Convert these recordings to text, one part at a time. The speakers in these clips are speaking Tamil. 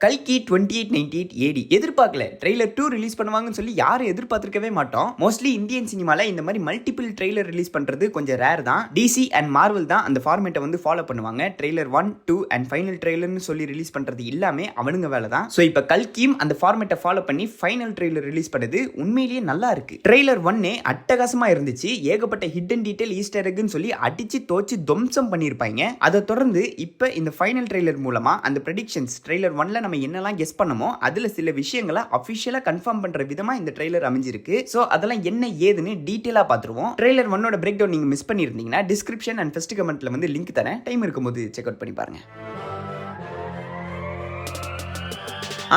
கல்கி 2898 ஏடி எதிர்பார்க்கல ட்ரெய்லர் 2 ரிலீஸ் பண்ணுவாங்கன்னு சொல்லி யாரும் எதிர்பார்த்திருக்கவே மாட்டோம். மோஸ்ட்லி இந்தியன் சினிமால இந்த மாதிரி மல்டிபிள் ட்ரெய்லர் ரிலீஸ் பண்றது கொஞ்சம் ரேர் தான். டிசி அண்ட் மார்வல் தான் அந்த ஃபார்மேட்டை வந்து ஃபாலோ பண்ணுவாங்க. ட்ரெய்லர் 1, 2 அண்ட் ஃபைனல் ட்ரெய்லர்னு சொல்லி ரிலீஸ் பண்றது எல்லாமே அவனுங்க வேலை தான். ஸோ இப்போ கல்கியும் அந்த ஃபார்மேட்டை ஃபாலோ பண்ணி ஃபைனல் ட்ரெய்லர் ரிலீஸ் பண்ணது உண்மையிலேயே நல்லா இருக்கு. ட்ரெய்லர் 1 அட்டகாசமா இருந்துச்சு. ஏகப்பட்ட ஹிடன் டீடைல் ஈஸ்டர் எக்னு சொல்லி அடிச்சு தோச்சு துவம்சம் பண்ணியிருப்பாங்க. அதை தொடர்ந்து இப்போ இந்த ஃபைனல் ட்ரெய்லர் மூலமா அந்த ப்ரெடிக்ஷன்ஸ் ட்ரெய்லர் 1ல நம்ம என்னெல்லாம் கெஸ் பண்ணமோ அதுல சில விஷயங்களை அபிஷியலா கன்ஃபார்ம் பண்ற விதமா இந்த ட்ரெய்லர் அமைஞ்சிருக்கு. சோ அதெல்லாம் என்ன ஏதுன்னு டீடைலா பாத்துருவோம். ட்ரெய்லர் 1ஓட பிரேக் டவுன் நீங்க மிஸ் பண்ணிருந்தீங்கன்னா டிஸ்கிரிப்ஷன் அண்ட் ஃபர்ஸ்ட் கமெண்ட்ல வந்து லிங்க் தரேன். டைம் இருக்கும்போது செக் அவுட் பண்ணி பாருங்க.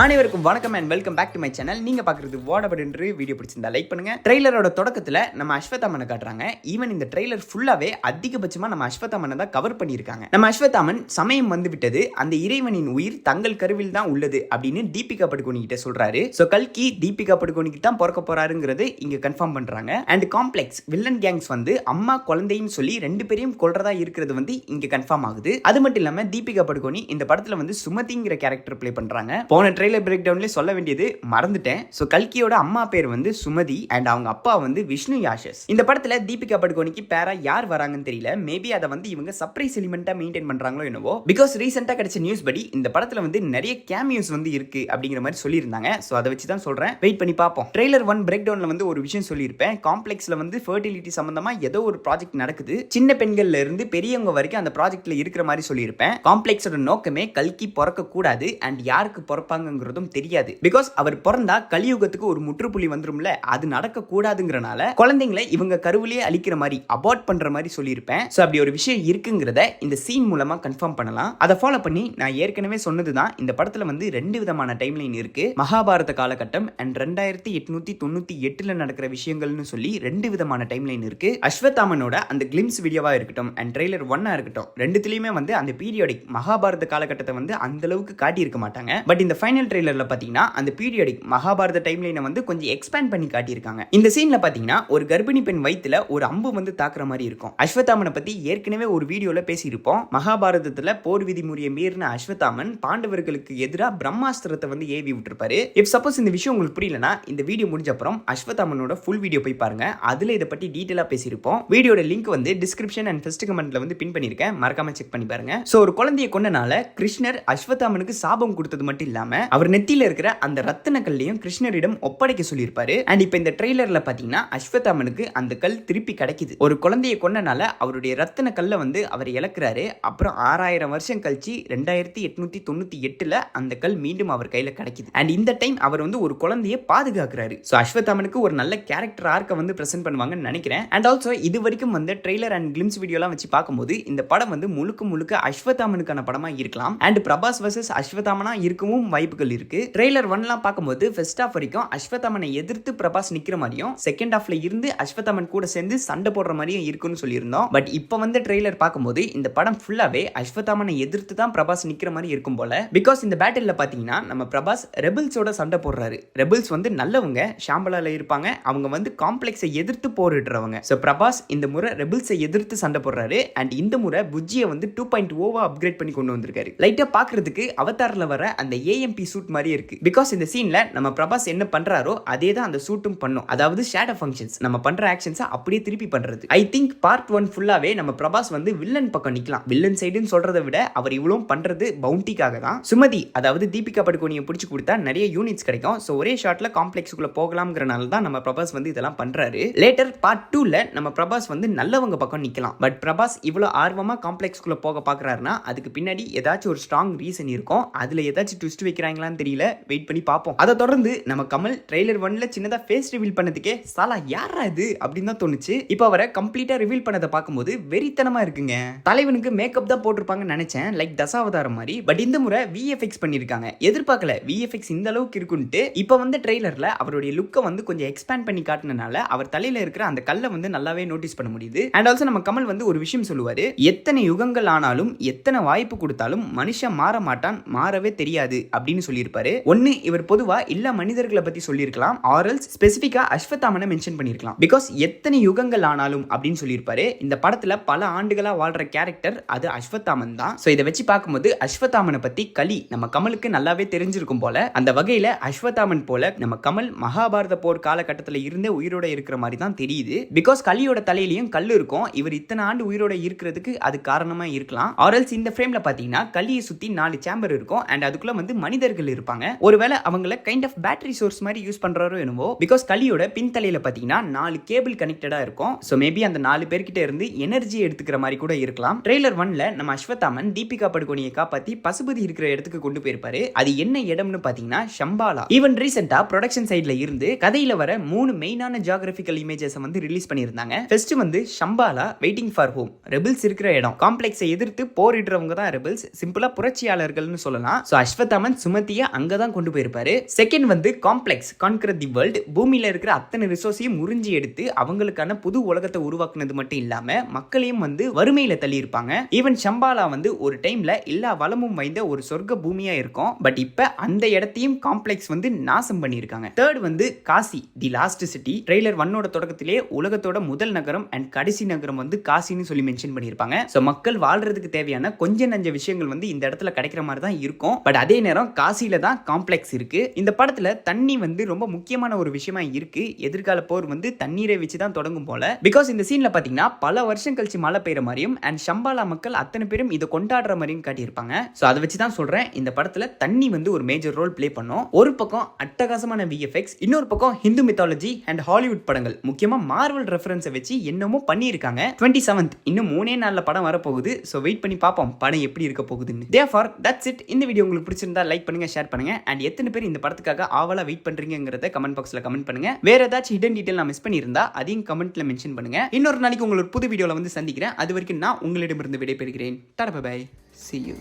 அனைவருக்கும் வணக்கம் and welcome back to my channel. நீங்க பாக்குறது வாடபட் என்று வீடியோ பிடிச்சிருந்தா லைக் பண்ணுங்க. ட்ரெய்லரோட தொடக்கத்துல நம்ம அஸ்வத்தாமனை காட்டுறாங்க. ஈவன் இந்த ட்ரெய்லர் ஃபுல்லாவே அதிகபட்சமா நம்ம அஸ்வத்தாமனை தான் கவர் பண்ணியிருக்காங்க. நம்ம அஸ்வத்தாமன் சமயம் வந்து விட்டது, அந்த இறைவனின் உயிர் தங்கள் கருவில் தான் உள்ளது அப்படின்னு தீபிகா படுகோனி கிட்ட சொல்றாரு. சோ கல்கி தீபிகா படுகோனிக்கு தான் பிறக்க போறாருங்கிறது இங்க கன்ஃபார்ம் பண்றாங்க. அண்ட் காம்ப்ளெக்ஸ் வில்லன் கேங்ஸ் வந்து அம்மா குழந்தைன்னு சொல்லி ரெண்டு பேரையும் கொல்றதா இருக்கிறது வந்து இங்க கன்ஃபார்ம் ஆகுது. அது மட்டும் இல்லாம தீபிகா படுகோனி இந்த படத்துல வந்து சுமதிங்கிற கேரக்டர் பிளே பண்றாங்க. போன ட்ரெய்லர் பிரேக் டவுன்லயே சொல்ல வேண்டியது மறந்துட்டேன். சோ கல்கியோட அம்மா பேர் வந்து சுமதி அண்ட் அவங்க அப்பா வந்து விஷ்ணு யாஷஸ். இந்த படத்துல தீபிகா படுகோனிக்கு பேரா யார் வராங்கன்னு தெரியல. மேபி அதை வந்து இவங்க சர்ப்ரைஸ் எலிமெண்டா மெயின்டைன் பண்றாங்களோ என்னவோ. பிகாஸ் ரீசெண்டா கிடைச்ச நியூஸ் படி இந்த படத்துல வந்து நிறைய கேமியோஸ் வந்து இருக்கு அப்படிங்கிற மாதிரி சொல்லியிருந்தாங்க. சோ அதை வச்சு தான் சொல்றேன், வெயிட் பண்ணி பார்ப்போம். ட்ரெய்லர் 1 பிரேக் டவுன்ல வந்து ஒரு விஷயம் சொல்லியிருப்பேன். காம்ப்ளெக்ஸ்ல வந்து ஃபெர்டிலிட்டி சம்பந்தமா ஏதோ ஒரு ப்ராஜெக்ட் நடக்குது. சின்ன பெண்கள்ல இருந்து பெரியவங்க வரைக்கும் அந்த ப்ராஜெக்ட்ல இருக்கிற மாதிரி சொல்லியிருப்பேன். காம்ப்ளெக்ஸோட நோக்கமே கல்கி பிறக்க கூடாது அண்ட் யாருக்கு பிறப்பாங்கிறதும் தெரியாது. பிகாஸ் அவர் பிறந்தா கலியுகத்துக்கு ஒரு முற்றுப்புள்ளி வந்துரும்ல, அது நடக்க கூடாதுங்கிறனால குழந்தைங்களை இவங்க கருவிலேயே அழிக்கிற மாதிரி அபார்ட் பண்ற மாதிரி சொல்லியிருப்பேன். சோ அப்படி ஒரு விஷயம் இருக்குங்கிறத இந்த சீன் மூலமா கன்ஃபார்ம் பண்ணலாம். அதை ஃபாலோ பண்ணி நான் ஏற்கனவே சொன்னதுதான், இந்த படத்துல வந்து ரெண்டு விதமான டைம்லைன் இருக்கு. மகாபாரத காலகட்டம் அண்ட் 2898ல நடக்கிற விஷயங்கள்னு சொல்லி ரெண்டு விதமான டைம்லைன் இருக்கு. அஸ்வத்தாமனோட அந்த கிளிம்ஸ் வீடியோவா இருக்கட்டும் அண்ட் ட்ரெய்லர் 1 இருக்கட்டும், ரெண்டுத்திலயுமே வந்து அந்த பீரியாடிக் மகாபாரத காலகட்டத்தை வந்து அந்த அளவுக்கு காட்டி இருக்க மாட்டாங்க. பட் இந்த ஃபைனல் ட்ரெய்லர்ல பாத்தீங்கன்னா அந்த பீரியாடிக் மகாபாரத டைம்லைனை வந்து கொஞ்சம் எக்ஸ்பேண்ட் பண்ணி காட்டியிருக்காங்க. இந்த சீன்ல பாத்தீங்கன்னா ஒரு கர்ப்பிணி பெண் வயித்துல ஒரு அம்பு வந்து தாக்குற மாதிரி இருக்கும். அஸ்வத்தாமனை பத்தி ஏற்கனவே ஒரு வீடியோல பேசியிருப்போம். மகாபாரதத்துல போர் விதிமுறையை மீறின அஸ்வத்தாமன் பாண்டவர்களுக்கு எதிராக பிரம்மாஸ்திரத்தை வந்து ஏவி விட்டுருப்பாரு. இப் சப்போஸ் இந்த விஷயம் உங்களுக்கு புரியலனா இந்த வீடியோ முடிஞ்ச அப்புறம் அஸ்வத்தாமனோட ஃபுல் வீடியோ போய் பாருங்க. அதுல இதை பத்தி டீடைலா பேசியிருப்போம். வீடியோட லிங்க் வந்து டிஸ்கிரிப்ஷன் அண்ட் ஃபர்ஸ்ட் கமெண்ட்ல வந்து பின் பண்ணிருக்கேன், மறக்காம செக் பண்ணி பாருங்க. சோ ஒரு குழந்தையை கொண்டனால கிருஷ்ணர் அஸ்வத்தாமனுக்கு சாபம் கொடுத்தது மட்டும் இல்லாம அவர் நெத்தியில இருக்கிற அந்த ரத்தின கல்லையும் கிருஷ்ணரிடம் ஒப்படைக்க சொல்லியிருப்பாரு. அண்ட் இப்போ இந்த ட்ரெய்லர்ல பாத்தீங்கன்னா அஸ்வத்தாமனுக்கு அந்த கல் திருப்பி கிடைக்குது. ஒரு குழந்தையை கொண்டனால அவருடைய ரத்தின கல்லை வந்து அவர் இழக்கிறாரு. அப்புறம் 6000 வருஷம் கழிச்சு 2898ல அந்த கல் மீண்டும் அவர் கையில கிடைக்குது. அண்ட் இந்த டைம் அவர் வந்து ஒரு குழந்தையை பாதுகாக்கிறாரு. சோ அஸ்வத்தாமனுக்கு ஒரு நல்ல கேரக்டர் ஆர்க்க வந்து பிரசன்ட் பண்ணுவாங்கன்னு நினைக்கிறேன். அண்ட் ஆல்சோ இது வரைக்கும் வந்து ட்ரெய்லர் அண்ட் கிளிம்ஸ் வீடியோலாம் வச்சு பார்க்கும்போது இந்த படம் வந்து முழுக்க அஸ்வத்தாமனுக்கான படமா இருக்கலாம். அண்ட் பிரபாஸ் வர்சஸ் அஸ்வத்தாமனா இருக்கவும் வாய்ப்புகள் இருக்கு. ட்ரெய்லர் 1லாம் பார்க்கும்போது ஃபர்ஸ்ட் ஹாஃப் வரைக்கும் அஸ்வத்தாமனை எதிர்த்து பிரபாஸ் நிக்கிற மாதிரியும், செகண்ட் ஹாஃப்ல இருந்து அஸ்வத்தாமன் கூட சேர்ந்து சண்டை போடுற மாதிரியும் இருக்குன்னு சொல்லியிருந்தோம். பட் இப்போ வந்து ட்ரெய்லர் பார்க்கும்போது இந்த படம் ஃபுல்லாவே அஸ்வத்தாமனை எதிர்த்து தான் பிரபாஸ் நிக்கிற மாதிரி இருக்கும் போல. பிகாஸ் இந்த பேட்டில்ல பாத்தீங்கன்னா நம்ம பிரபாஸ் ரெபிள்ஸோட சண்டை போடுறாரு. ரெபிள்ஸ் வந்து நல்லவங்க, ஷாம்பலால இருப்பாங்க. அவங்க வந்து காம்ப்ளெக்ஸை எதிர்த்து போரிடுறவங்க. சோ பிரபாஸ் இந்த முறை ரெபிள்ஸை எதிர்த்து சண்டை போடுறாரு. அண்ட் இந்த முறை புஜ்ஜியை வந்து 2.0 அப்கிரேட் பண்ணி கொண்டு வந்திருக்காரு. லைட்டா பாக்குறதுக்கு அவதார்ல வர அந்த ஏஎம்பி சூட் மாதிரி இருக்கு. பிகாஸ் இந்த சீன்ல நம்ம பிரபாஸ் என்ன பண்றாரோ அதே தான் அந்த சூட்டும் பண்ணும். அதாவது ஷேடோ ஃபங்க்ஷன்ஸ், நம்ம பண்ற ஆக்ஷன்ஸ் அப்படியே திருப்பி பண்றது. ஐ திங்க் பார்ட் 1 ஃபுல்லாவே நம்ம பிரபாஸ் வந்து வில்லன் பக்கம் நிக்கலாம். வில்லன் சைடுன்னு சொல்றதை விட அவர் இவ்வளவு பண்றது பவுண்டிக்காக தான். சுமதி அதாவது தீபிகா படுகோனியை பிடிச்சு கொடுத்தா நிறைய யூனிட்ஸ் கிடைக்கும். சோ ஒரே ஷாட்ல காம்ப்ளெக்ஸ்க்குள்ள போகலாம்ங்கறனால தான் நம்ம பிரபாஸ் வந்து இதெல்லாம் பண்றாரு. லேட்டர் பார்ட் 2ல நம்ம பிரபாஸ் வந்து நல்லவங்க பக்கம் நிக்கலாம். பட் பிரபாஸ் இவ்வளவு ஆர்வமா காம்ப்ளெக்ஸ்க்குள்ள போக பாக்குறாருன்னா அதுக்கு பின்னாடி ஏதாச்சும் ஒரு ஸ்ட்ராங் ரீசன் இருக்கும். அதுல ஏதாச்சும் ட்விஸ்ட் வைக்கிறாங்களான்னு தெரியல, வெயிட் பண்ணி பார்ப்போம். அதை தொடர்ந்து நம்ம கமல் ட்ரெய்லர் 1ல சின்னதா ஃபேஸ் ரிவீல் பண்ணதுக்கே சாலா யாரா இது அப்படின்னு தான் தோணுச்சு. இப்போ அவரை கம்ப்ளீட்டா ரிவீல் பண்ணதை பார்க்கும்போது வெறித்தனமா இருக்குங்க. தலைவனுக்கு மேக்கப் தான் போட்டிருப்பாங்கன்னு நினைச்சேன், லைக் தசாவதாரம் மாதிரி. பட் இந்த முறை விஎஃப்எக்ஸ் பண்ணிருக்காங்க. எதிர்பார்க்கல விஎஃப்எக்ஸ் இந்த அளவுக்கு இருக்குன்ட்டு. இப்போ வந்து ட்ரெய்லர்ல அவருடைய லுக்கை வந்து கொஞ்சம் எக்ஸ்பேண்ட் பண்ணி காட்டினால அவர் தலையில இருக்கிற அந்த கல்லை வந்து நல்லாவே நோட்டீஸ் பண்ண முடியுது. அண்ட் ஆல்சோ நம்ம கமல் வந்து ஒரு விஷயம் சொல்லுவாரு, எத்தனை யுகங்கள் ஆனாலும் எத்தனை வாய்ப்பு கொடுத்தாலும் மனுஷன் மாற மாட்டான், மாறவே தெரியாது அப்படின்னு அப்படின்னு சொல்லியிருப்பாரு. ஒன்னு இவர் பொதுவா எல்லா மனிதர்களை பத்தி சொல்லியிருக்கலாம், ஆரல்ஸ் ஸ்பெசிபிக்கா அஸ்வத்தாமனை மென்ஷன் பண்ணிருக்கலாம். பிகாஸ் எத்தனை யுகங்கள் ஆனாலும் அப்படின்னு சொல்லியிருப்பாரு. இந்த படத்துல பல ஆண்டுகளா வாழ்ற கேரக்டர் அது அஸ்வத்தாமன் தான். சோ இதை வச்சு பார்க்கும்போது அஸ்வத்தாமனை பத்தி கலி நம்ம கமலுக்கு நல்லாவே தெரிஞ்சிருக்கும் போல. அந்த வகையில அஸ்வத்தாமன் போல நம்ம கமல் மகாபாரத போர் காலகட்டத்தில் இருந்தே உயிரோட இருக்கிற மாதிரி தான் தெரியுது. பிகாஸ் கலியோட தலையிலையும் கல் இருக்கும். இவர் இத்தனை ஆண்டு உயிரோட இருக்கிறதுக்கு அது காரணமா இருக்கலாம். ஆரல்ஸ் இந்த ஃப்ரேம்ல பாத்தீங்கன்னா கலியை சுத்தி 4 சேம்பர் இருக்கும் அண்ட் அதுக்குள்ள வந்து மனிதர்கள் இருப்பாங்க. ஒருவேளை அவங்கள கைண்ட் ஆஃப் பேட்டரி சோர்ஸ் மாதிரி யூஸ் பண்றாரோ என்னவோ. பிகாஸ் கலியோட பின்தலையில பாத்தீங்கன்னா 4 கேபிள் கனெக்டடா இருக்கும். சோ மேபி அந்த 4 பேர்கிட்ட இருந்து எனர்ஜி எடுத்துக்கிற மாதிரி கூட இருக்கலாம். ட்ரெய்லர் 1ல நம்ம அஸ்வத்தாமன் தீபிகா படுகோனியை காப்பாத்தி பசுபதி இருக்கிற இடத்துக்கு கொண்டு போயிருப்பாரு. அது என்ன இடம்னு பாத்தீங்கன்னா ஷம்பாலா. ஈவன் ரீசெண்டா ப்ரொடக்ஷன் சைட்ல இருந்து கதையில வர 3 மெயினான ஜியோகிராபிக்கல் இமேஜஸ் வந்து ரிலீஸ் பண்ணியிருந்தாங்க. ஃபர்ஸ்ட் வந்து Shambhala waiting for home, rebels இருக்கிற இடம். காம்ப்ளெக்ஸை எதிர்த்து போரிடுறவங்க தான் ரெபல்ஸ், சிம்பிளா புரட்சியாளர்கள்னு சொல்லலாம். சோ அஸ்வத்தாமன் சுமதியை அங்கதான் கொண்டு போயிருப்பாரு. செகண்ட் வந்து காம்ப்ளெக்ஸ் கான்கர் தி வேர்ல்ட், பூமியில இருக்கிற அத்தனை ரிசோர்ஸையும் உறிஞ்சி எடுத்து அவங்களுக்கான புது உலகத்தை உருவாக்குனது மட்டும் இல்லாம மக்களையும் வந்து வறுமையில தள்ளி இருப்பாங்க. ஈவன் ஷம்பாலா வந்து ஒரு டைம்ல எல்லா வளமும் வாய்ந்த ஒரு சொர்க்க பூமியா இருக்கும். பட் இப்ப அந்த இடத்தையும் காம்ப்ளெக்ஸ் வந்து நாசம் பண்ணியிருக்காங்க. தேர்ட் வந்து Kashi the lost city. Trailer 1ஓட தொடக்கத்திலே உலகத்தோட முதல் நகரம் அண்ட் கடைசி நகரம் வந்து காசின்னு சொல்லி மென்ஷன் பண்ணியிருப்பாங்க. ஸோ மக்கள் வாழ்றதுக்கு தேவையான கொஞ்ச நஞ்ச விஷயங்கள் வந்து இந்த இடத்துல கிடைக்கிற மாதிரி தான் இருக்கும். பட் அதே நேரம் காசியில தான் காம்ப்ளெக்ஸ் இருக்கு. இந்த படத்துல தண்ணி வந்து ரொம்ப முக்கியமான ஒரு விஷயமா இருக்கு. எதிர்கால போர் வந்து தண்ணீரை வச்சு தான் தொடங்கும் போல. பிகாஸ் இந்த சீன்ல பாத்தீங்கன்னா பல வருஷம் கழிச்சு மழை பெய்யற மாதிரியும் அண்ட் ஷம்பாலா மக்கள் அத்தனை பேரும் இதை கொண்டாடுற மாதிரியும் காட்டியிருப்பாங்க. ஸோ அதை வச்சு தான் சொல்றேன் இந்த படத்துல தண்ணி வந்து ஒரு மேஜர் ரோல் பிளே பண்ணும். ஒரு பக்கம் அட்டகாசமான விஎஃப்எக்ஸ், இன்னொரு பக்கம் ஹிந்து மித்தாலஜி அண்ட் ஹாலிவுட் படங்கள், முக்கியமா மார்வல் ரெஃபரன்ஸை வச்சு என்னமோ பண்ணியிருக்காங்க. 27th இன்னும் 3 நாள்ல படம் வரப்போகுது. ஸோ வெயிட் பண்ணி பார்ப்போம் படம் எப்படி இருக்க போகுதுன்னு. Therefore that's it. இந்த வீடியோ உங்களுக்கு பிடிச்சிருந்தா லைக் பண்ணுங்க, ஷேர் பண்ணுங்க அண்ட் எத்தனை பேர் இந்த படத்துக்காக ஆவலா வெயிட் பண்றீங்கிறத கமெண்ட் பாக்ஸ்ல கமெண்ட் பண்ணுங்க. வேற ஏதாச்சும் ஹிடன் டீடைல் நான் மிஸ் பண்ணியிருந்தா அதையும் கமெண்ட்ல மென்ஷன் பண்ணுங்க. இன்னொரு நாளைக்கு உங்களோட புது வீடியோல வந்து சந்திக்கிறேன். அது வரைக்கும் நான் உங்களிடமிருந்து விடைபெறுகிறேன். Tata bye bye. See you.